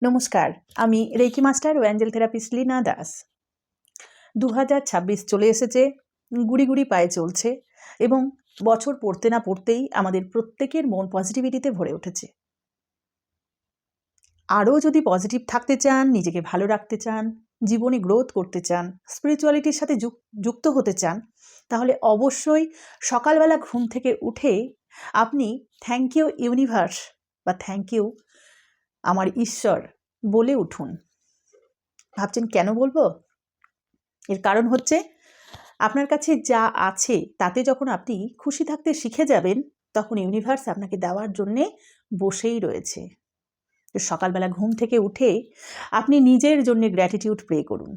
নমস্কার, আমি reiki master ও Angel therapist Leena Das. 2026 চলে এসেছে, গুড়ি গুড়ি পায়ে চলছে এবং বছর পড়তে না পড়তেই আমাদের প্রত্যেকের মন পজিটিভিটিতে ভরে উঠেছে। আরও যদি পজিটিভ থাকতে চান, নিজেকে ভালো রাখতে চান, জীবনে গ্রোথ করতে চান, স্পিরিচুয়ালিটির সাথে যুক্ত হতে চান, তাহলে অবশ্যই সকালবেলা ঘুম থেকে উঠে আপনি থ্যাংক ইউ ইউনিভার্স বা থ্যাংক ইউ আমার ঈশ্বর বলে উঠুন। ভাবছেন কেন বলবো? এর কারণ হচ্ছে আপনার কাছে যা আছে তাতে যখন আপনি খুশি থাকতে শিখে যাবেন, তখন ইউনিভার্স আপনাকে দেওয়ার জন্যে বসেই রয়েছে। তো সকালবেলা ঘুম থেকে উঠে আপনি নিজের জন্য গ্র্যাটিটিউড প্রে করুন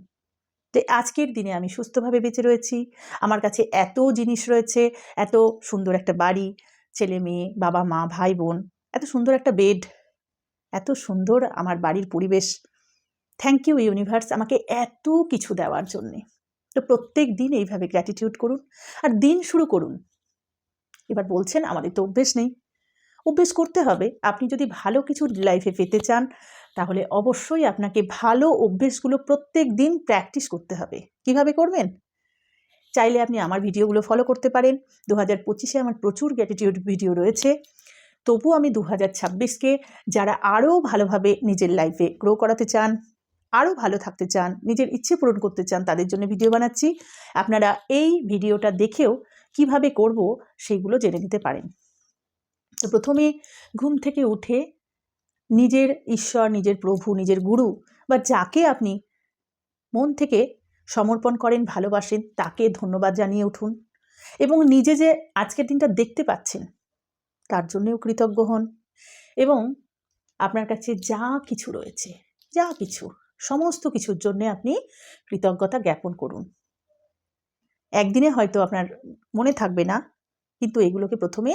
যে আজকের দিনে আমি সুস্থভাবে বেঁচে রয়েছি, আমার কাছে এত জিনিস রয়েছে, এত সুন্দর একটা বাড়ি, ছেলে মেয়ে, বাবা মা, ভাই বোন, এত সুন্দর একটা বেড, এত সুন্দর আমার বাড়ির পরিবেশ। থ্যাংক ইউ ইউনিভার্স আমাকে এত কিছু দেওয়ার জন্যে। তো প্রত্যেক দিন এইভাবে গ্র্যাটিটিউড করুন আর দিন শুরু করুন। এবার বলছেন আমাদের তো অভ্যেস নেই। অভ্যেস করতে হবে। আপনি যদি ভালো কিছু লাইফে পেতে চান, তাহলে অবশ্যই আপনাকে ভালো অভ্যেসগুলো প্রত্যেক দিন প্র্যাকটিস করতে হবে। কিভাবে করবেন? চাইলে আপনি আমার ভিডিওগুলো ফলো করতে পারেন। 2025-এ আমার প্রচুর গ্র্যাটিটিউড ভিডিও রয়েছে। তবু আমি 2026-কে যারা আরও ভালোভাবে নিজের লাইফে গ্রো করাতে চান, আরও ভালো থাকতে চান, নিজের ইচ্ছে পূরণ করতে চান, তাদের জন্য ভিডিও বানাচ্ছি। আপনারা এই ভিডিওটা দেখেও কিভাবে করব সেইগুলো জেনে নিতে পারেন। তো প্রথমে ঘুম থেকে উঠে নিজের ঈশ্বর, নিজের প্রভু, নিজের গুরু বা যাকে আপনি মন থেকে সমর্পণ করেন, ভালোবাসেন, তাকে ধন্যবাদ জানিয়ে উঠুন এবং নিজে যে আজকের দিনটা দেখতে পাচ্ছেন তার জন্যেও কৃতজ্ঞ হন এবং আপনার কাছে যা কিছু রয়েছে, যা কিছু, সমস্ত কিছুর জন্যে আপনি কৃতজ্ঞতা জ্ঞাপন করুন। একদিনে হয়তো আপনার মনে থাকবে না, কিন্তু এগুলোকে প্রথমে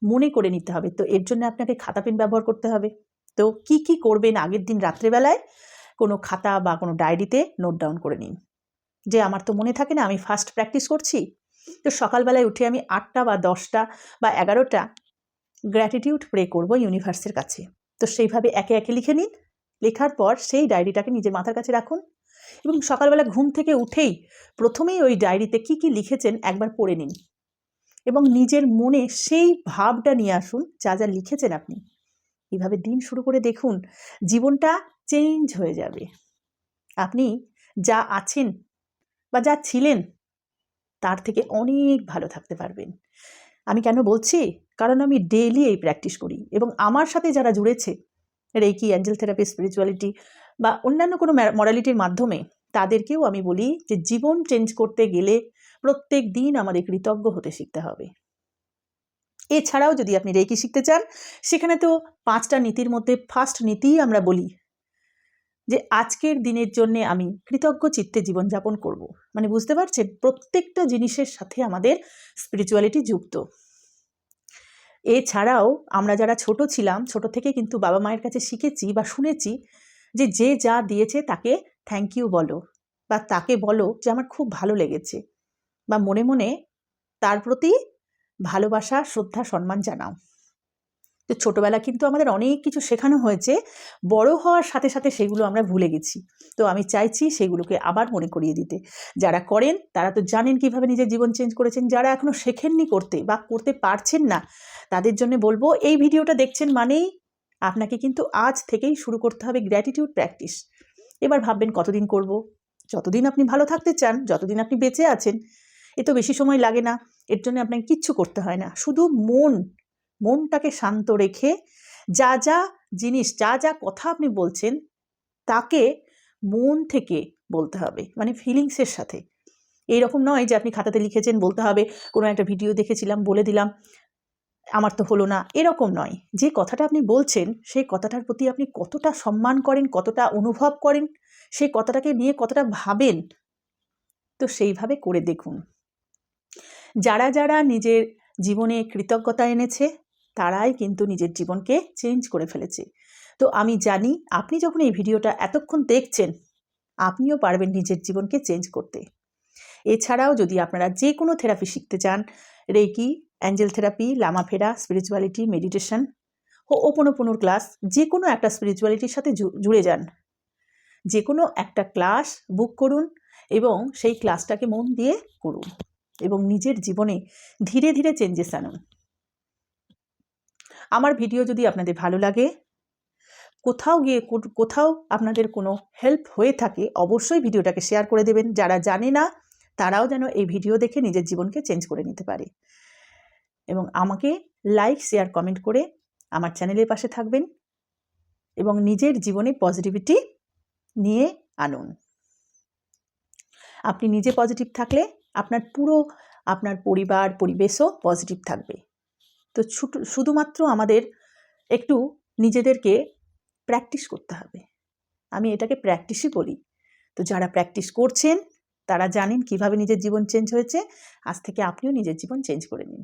মনে করে নিতে হবে। তো এর জন্য আপনাকে খাতা পেন ব্যবহার করতে হবে। তো কি কি করবেন আগের দিন রাত্রেবেলায় কোনো খাতা বা কোনো ডায়েরিতে নোট ডাউন করে নিন। যে আমার তো মনে থাকে না, আমি ফার্স্ট প্র্যাকটিস করছি, তো সকালবেলায় উঠে আমি 8টা বা 10টা বা 11টা গ্র্যাটিটিউড প্রে করব ইউনিভার্সের কাছে। তো সেইভাবে একে একে লিখে নিন। লেখার পর সেই ডায়েরিটাকে নিজের মাথার কাছে রাখুন এবং সকালবেলা ঘুম থেকে উঠেই প্রথমেই ওই ডায়েরিতে কি কি লিখেছেন একবার পড়ে নিন এবং নিজের মনে সেই ভাবটা নিয়ে আসুন যা যা লিখেছেন আপনি। এইভাবে দিন শুরু করে দেখুন, জীবনটা চেঞ্জ হয়ে যাবে। আপনি যা আছেন বা যা ছিলেন তার থেকে অনেক ভালো থাকতে পারবেন। আমি কেন বলছি? কারণ আমি ডেইলি এই প্র্যাকটিস করি এবং আমার সাথে যারা জুড়েছে রেকি, অ্যাঞ্জেল থেরাপি, স্পিরিচুয়ালিটি বা অন্যান্য কোনো মডালিটির মাধ্যমে, তাদেরকেও আমি বলি যে জীবন চেঞ্জ করতে গেলে প্রত্যেক দিন আমাদের কৃতজ্ঞ হতে শিখতে হবে। এছাড়াও যদি আপনি রেকি শিখতে চান, সেখানে তো 5টা নীতির মধ্যে ফার্স্ট নীতিই আমরা বলি যে আজকের দিনের জন্যে আমি কৃতজ্ঞ চিত্তে জীবনযাপন করব। মানে বুঝতে পারছেন, প্রত্যেকটা জিনিসের সাথে আমাদের স্পিরিচুয়ালিটি যুক্ত। এছাড়াও আমরা যারা ছোট ছিলাম, ছোট থেকে কিন্তু বাবা মায়ের কাছে শিখেছি বা শুনেছি যে যে যা দিয়েছে তাকে থ্যাংক ইউ বলো বা তাকে বলো যে আমার খুব ভালো লেগেছে বা মনে মনে তার প্রতি ভালোবাসা, শ্রদ্ধা, সম্মান জানাও। তো ছোটবেলা কিন্তু আমাদের অনেক কিছু শেখানো হয়েছে, বড় হওয়ার সাথে সাথে সেগুলো আমরা ভুলে গেছি। তো আমি চাইছি সেগুলোকে আবার মনে করিয়ে দিতে। যারা করেন তারা তো জানেন কিভাবে নিজের জীবন চেঞ্জ করেছেন, যারা এখনো শেখেননি করতে বা করতে পারছেন না, তাদের জন্য বলবো এই ভিডিওটা দেখছেন মানেই আপনাকে কিন্তু আজ থেকেই শুরু করতে হবে গ্র্যাটিটিউড প্র্যাকটিস। এবার ভাববেন কতদিন করব? যতদিন আপনি ভালো থাকতে চান, যতদিন আপনি বেঁচে আছেন। এ তো বেশি সময় লাগে না, এর জন্য আপনাকে কিচ্ছু করতে হয় না। শুধু মনটাকে শান্ত রেখে যা যা জিনিস, যা যা কথা আপনি বলছেন তাকে মন থেকে বলতে হবে, মানে ফিলিংসের সাথে। এইরকম নয় যে আপনি খাতাতে লিখেছেন বলতে হবে, কোনো একটা ভিডিও দেখেছিলাম বলে দিলাম, আমার তো হলো না, এরকম নয়। যে কথাটা আপনি বলছেন সেই কথাটার প্রতি আপনি কতটা সম্মান করেন, কতটা অনুভব করেন, সেই কথাটাকে নিয়ে কতটা ভাবেন, তো সেইভাবে করে দেখুন। যারা যারা নিজের জীবনে কৃতজ্ঞতা এনেছে তারাই কিন্তু নিজের জীবনকে চেঞ্জ করে ফেলেছে। তো আমি জানি আপনি যখন এই ভিডিওটা এতক্ষণ দেখছেন, আপনিও পারবেন নিজের জীবনকে চেঞ্জ করতে। এছাড়াও যদি আপনারা যে কোনো থেরাপি শিখতে চান, রেকি, অ্যাঞ্জেল থেরাপি, লামা ফেরা, স্পিরিচুয়ালিটি, মেডিটেশন, হো'ওপনোপনোর ক্লাস, যে কোনো একটা স্পিরিচুয়ালিটির সাথে জুড়ে যান। যে কোনো একটা ক্লাস বুক করুন এবং সেই ক্লাসটাকে মন দিয়ে করুন এবং নিজের জীবনে ধীরে ধীরে চেঞ্জেস আনুন। আমার ভিডিও যদি আপনাদের ভালো লাগে, কোথাও আপনাদের কোনো হেল্প হয়ে থাকে, অবশ্যই ভিডিওটাকে শেয়ার করে দেবেন। যারা জানে না তারাও যেন এই ভিডিও দেখে নিজের জীবনকে চেঞ্জ করে নিতে পারে। এবং আমাকে লাইক, শেয়ার, কমেন্ট করে আমার চ্যানেলের পাশে থাকবেন এবং নিজের জীবনে পজিটিভিটি নিয়ে আনুন। আপনি নিজে পজিটিভ থাকলে আপনার পরিবার, পরিবেশও পজিটিভ থাকবে। তো শুধুমাত্র আমাদের একটু নিজেদেরকে প্র্যাকটিস করতে হবে। আমি এটাকে প্র্যাকটিসই বলি। তো যারা প্র্যাকটিস করছেন তারা জানেন কিভাবে নিজের জীবন চেঞ্জ হয়েছে। আজ থেকে আপনিও নিজের জীবন চেঞ্জ করে নিন।